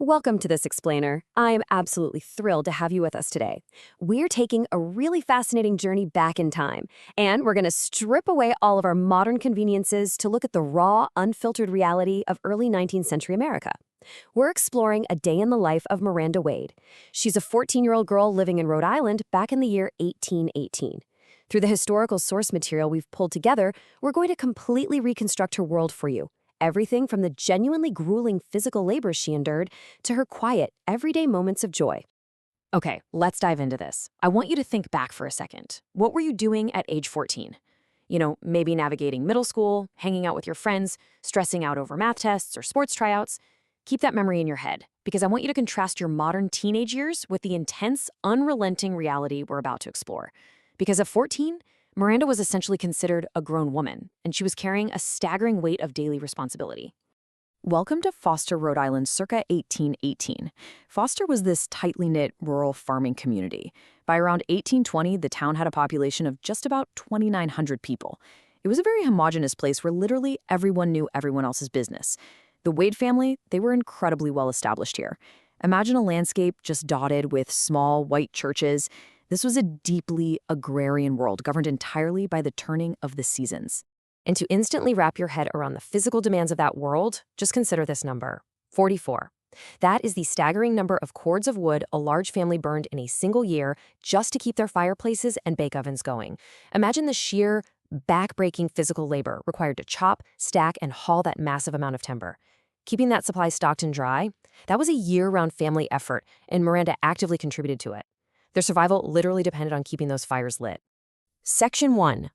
Welcome to this explainer. I am absolutely thrilled to have you with us today. We're taking a really fascinating journey back in time, and we're going to strip away all of our modern conveniences to look at the raw, unfiltered reality of early 19th century America. We're exploring a day in the life of Miranda Wade. She's a 14-year-old girl living in Rhode Island back in the year 1818. Through the historical source material we've pulled together, we're going to completely reconstruct her world for you. Everything from the genuinely grueling physical labor she endured to her quiet, everyday moments of joy. Okay, let's dive into this. I want you to think back for a second. What were you doing at age 14? Maybe navigating middle school, hanging out with your friends, stressing out over math tests or sports tryouts. Keep that memory in your head, because I want you to contrast your modern teenage years with the intense, unrelenting reality we're about to explore. Because at 14, Miranda was essentially considered a grown woman, and she was carrying a staggering weight of daily responsibility. Welcome to Foster, Rhode Island, circa 1818. Foster was this tightly knit rural farming community. By around 1820, the town had a population of just about 2,900 people. It was a very homogeneous place where literally everyone knew everyone else's business. The Wade family, they were incredibly well established here. Imagine a landscape just dotted with small white churches. This was a deeply agrarian world governed entirely by the turning of the seasons. And to instantly wrap your head around the physical demands of that world, just consider this number, 44. That is the staggering number of cords of wood a large family burned in a single year just to keep their fireplaces and bake ovens going. Imagine the sheer, back-breaking physical labor required to chop, stack, and haul that massive amount of timber. Keeping that supply stocked and dry, that was a year-round family effort, and Miranda actively contributed to it. Their survival literally depended on keeping those fires lit. Section 1.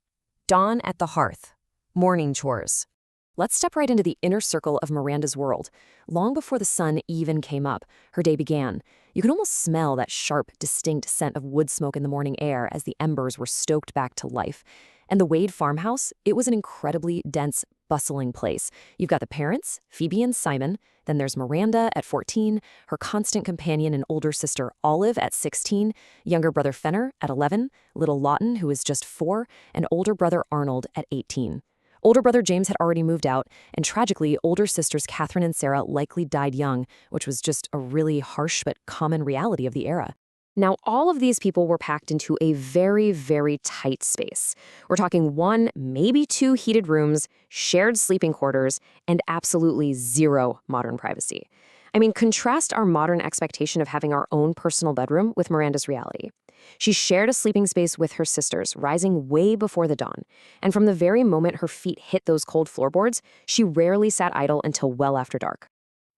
Dawn at the Hearth. Morning Chores. Let's step right into the inner circle of Miranda's world. Long before the sun even came up, her day began. You could almost smell that sharp, distinct scent of wood smoke in the morning air as the embers were stoked back to life. And the Wade farmhouse, it was an incredibly dense, bustling place. You've got the parents, Phoebe and Simon, then there's Miranda at 14, her constant companion and older sister Olive at 16, younger brother Fenner at 11, little Lawton, who is just 4, and older brother Arnold at 18. Older brother James had already moved out, and tragically, older sisters Catherine and Sarah likely died young, which was just a really harsh but common reality of the era. Now, all of these people were packed into a very, very tight space. We're talking 1, maybe 2 heated rooms, shared sleeping quarters, and absolutely zero modern privacy. I mean, contrast our modern expectation of having our own personal bedroom with Miranda's reality. She shared a sleeping space with her sisters, rising way before the dawn. And from the very moment her feet hit those cold floorboards, she rarely sat idle until well after dark.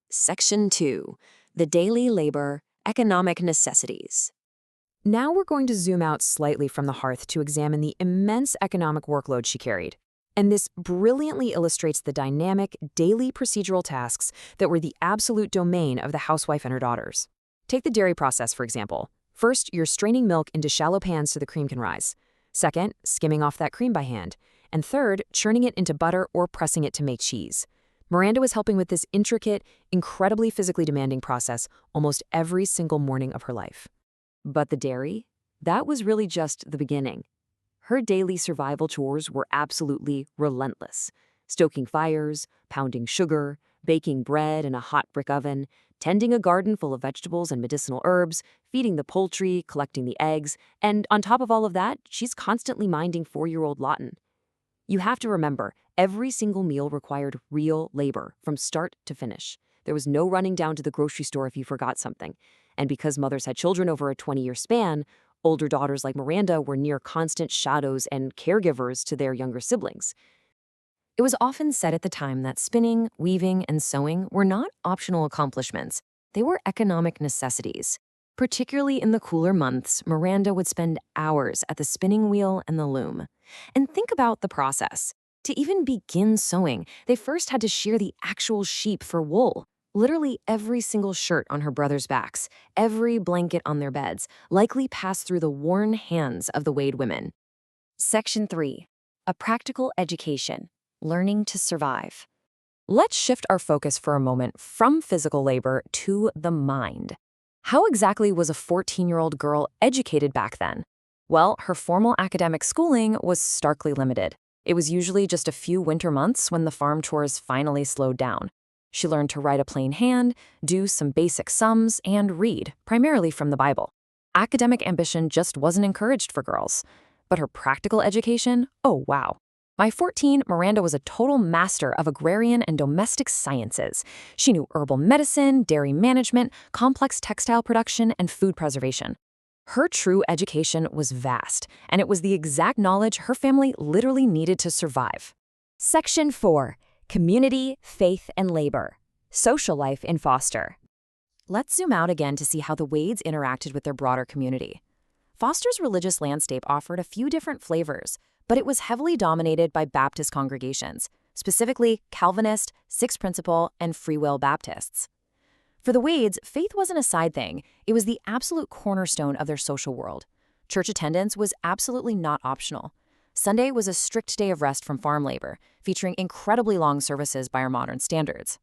Section 2. The Daily Labor, Economic Necessities. Now we're going to zoom out slightly from the hearth to examine the immense economic workload she carried. And this brilliantly illustrates the dynamic, daily procedural tasks that were the absolute domain of the housewife and her daughters. Take the dairy process, for example. First, you're straining milk into shallow pans so the cream can rise. Second, skimming off that cream by hand. And third, churning it into butter or pressing it to make cheese. Miranda was helping with this intricate, incredibly physically demanding process almost every single morning of her life. But the dairy? That was really just the beginning. Her daily survival chores were absolutely relentless. Stoking fires, pounding sugar, baking bread in a hot brick oven, tending a garden full of vegetables and medicinal herbs, feeding the poultry, collecting the eggs, and on top of all of that, she's constantly minding 4-year-old Lawton. You have to remember, every single meal required real labor from start to finish. There was no running down to the grocery store if you forgot something. And because mothers had children over a 20-year span, older daughters like Miranda were near constant shadows and caregivers to their younger siblings. It was often said at the time that spinning, weaving, and sewing were not optional accomplishments. They were economic necessities. Particularly in the cooler months, Miranda would spend hours at the spinning wheel and the loom. And think about the process. To even begin sewing, they first had to shear the actual sheep for wool. Literally every single shirt on her brothers' backs, every blanket on their beds, likely passed through the worn hands of the Wade women. Section 3. A Practical Education. Learning to Survive. Let's shift our focus for a moment from physical labor to the mind. How exactly was a 14-year-old girl educated back then? Well, her formal academic schooling was starkly limited. It was usually just a few winter months when the farm chores finally slowed down. She learned to write a plain hand, do some basic sums, and read, primarily from the Bible. Academic ambition just wasn't encouraged for girls. But her practical education? Oh, wow. By 14, Miranda was a total master of agrarian and domestic sciences. She knew herbal medicine, dairy management, complex textile production, and food preservation. Her true education was vast, and it was the exact knowledge her family literally needed to survive. Section 4. Community, Faith, and Labor. Social life in Foster. Let's zoom out again to see how the Wades interacted with their broader community. Foster's religious landscape offered a few different flavors, but it was heavily dominated by Baptist congregations, specifically Calvinist, Sixth Principle, and Free Will Baptists. For the Wades, faith wasn't a side thing, it was the absolute cornerstone of their social world. Church attendance was absolutely not optional. Sunday was a strict day of rest from farm labor, featuring incredibly long services by our modern standards.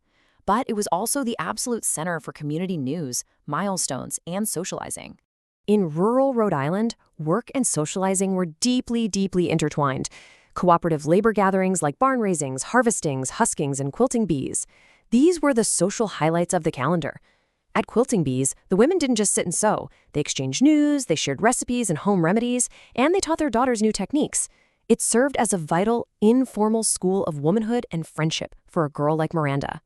But it was also the absolute center for community news, milestones, and socializing. In rural Rhode Island, work and socializing were deeply, deeply intertwined. Cooperative labor gatherings like barn raisings, harvestings, huskings, and quilting bees. These were the social highlights of the calendar. At quilting bees, the women didn't just sit and sew. They exchanged news, they shared recipes and home remedies, and they taught their daughters new techniques. It served as a vital, informal school of womanhood and friendship for a girl like Miranda.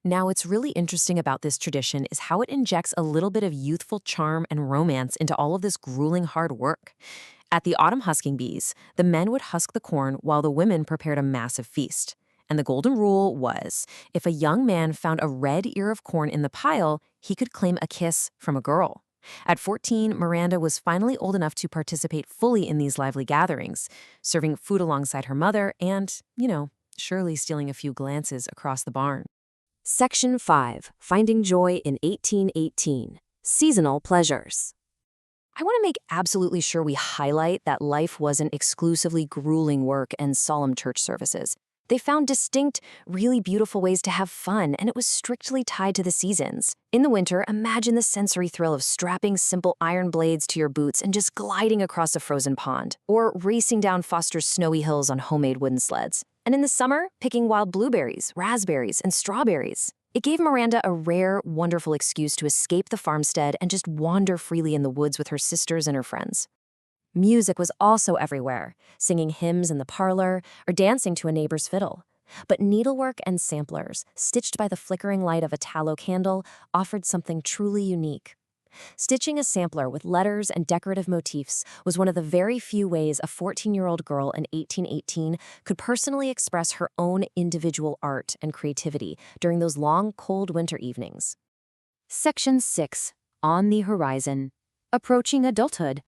Now, what's really interesting about this tradition is how it injects a little bit of youthful charm and romance into all of this grueling hard work. At the autumn husking bees, the men would husk the corn while the women prepared a massive feast. And the golden rule was, if a young man found a red ear of corn in the pile, he could claim a kiss from a girl. At 14, Miranda was finally old enough to participate fully in these lively gatherings, serving food alongside her mother and, surely stealing a few glances across the barn. Section 5. Finding Joy in 1818. Seasonal Pleasures. I want to make absolutely sure we highlight that life wasn't exclusively grueling work and solemn church services. They found distinct, really beautiful ways to have fun, and it was strictly tied to the seasons. In the winter, imagine the sensory thrill of strapping simple iron blades to your boots and just gliding across a frozen pond, or racing down Foster's snowy hills on homemade wooden sleds. And in the summer, picking wild blueberries, raspberries, and strawberries. It gave Miranda a rare, wonderful excuse to escape the farmstead and just wander freely in the woods with her sisters and her friends. Music was also everywhere, singing hymns in the parlor or dancing to a neighbor's fiddle. But needlework and samplers, stitched by the flickering light of a tallow candle, offered something truly unique. Stitching a sampler with letters and decorative motifs was one of the very few ways a 14-year-old girl in 1818 could personally express her own individual art and creativity during those long, cold winter evenings. Section 6. On the Horizon. Approaching Adulthood.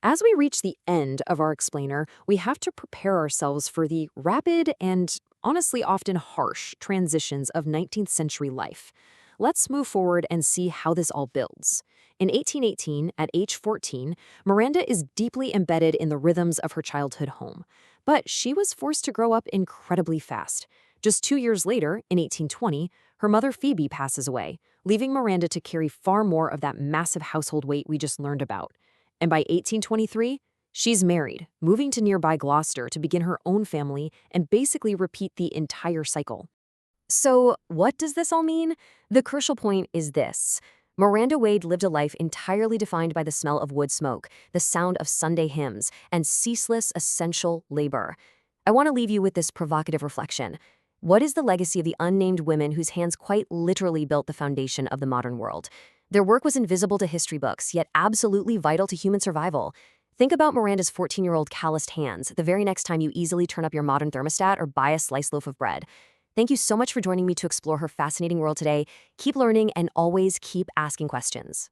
As we reach the end of our explainer, we have to prepare ourselves for the rapid and, honestly, often harsh transitions of 19th century life. Let's move forward and see how this all builds. In 1818, at age 14, Miranda is deeply embedded in the rhythms of her childhood home. But she was forced to grow up incredibly fast. Just 2 years later, in 1820, her mother Phoebe passes away, leaving Miranda to carry far more of that massive household weight we just learned about. And by 1823, she's married, moving to nearby Gloucester to begin her own family and basically repeat the entire cycle. So, what does this all mean? The crucial point is this. Miranda Wade lived a life entirely defined by the smell of wood smoke, the sound of Sunday hymns, and ceaseless, essential labor. I want to leave you with this provocative reflection. What is the legacy of the unnamed women whose hands quite literally built the foundation of the modern world? Their work was invisible to history books, yet absolutely vital to human survival. Think about Miranda's 14-year-old calloused hands the very next time you easily turn up your modern thermostat or buy a sliced loaf of bread. Thank you so much for joining me to explore her fascinating world today. Keep learning and always keep asking questions.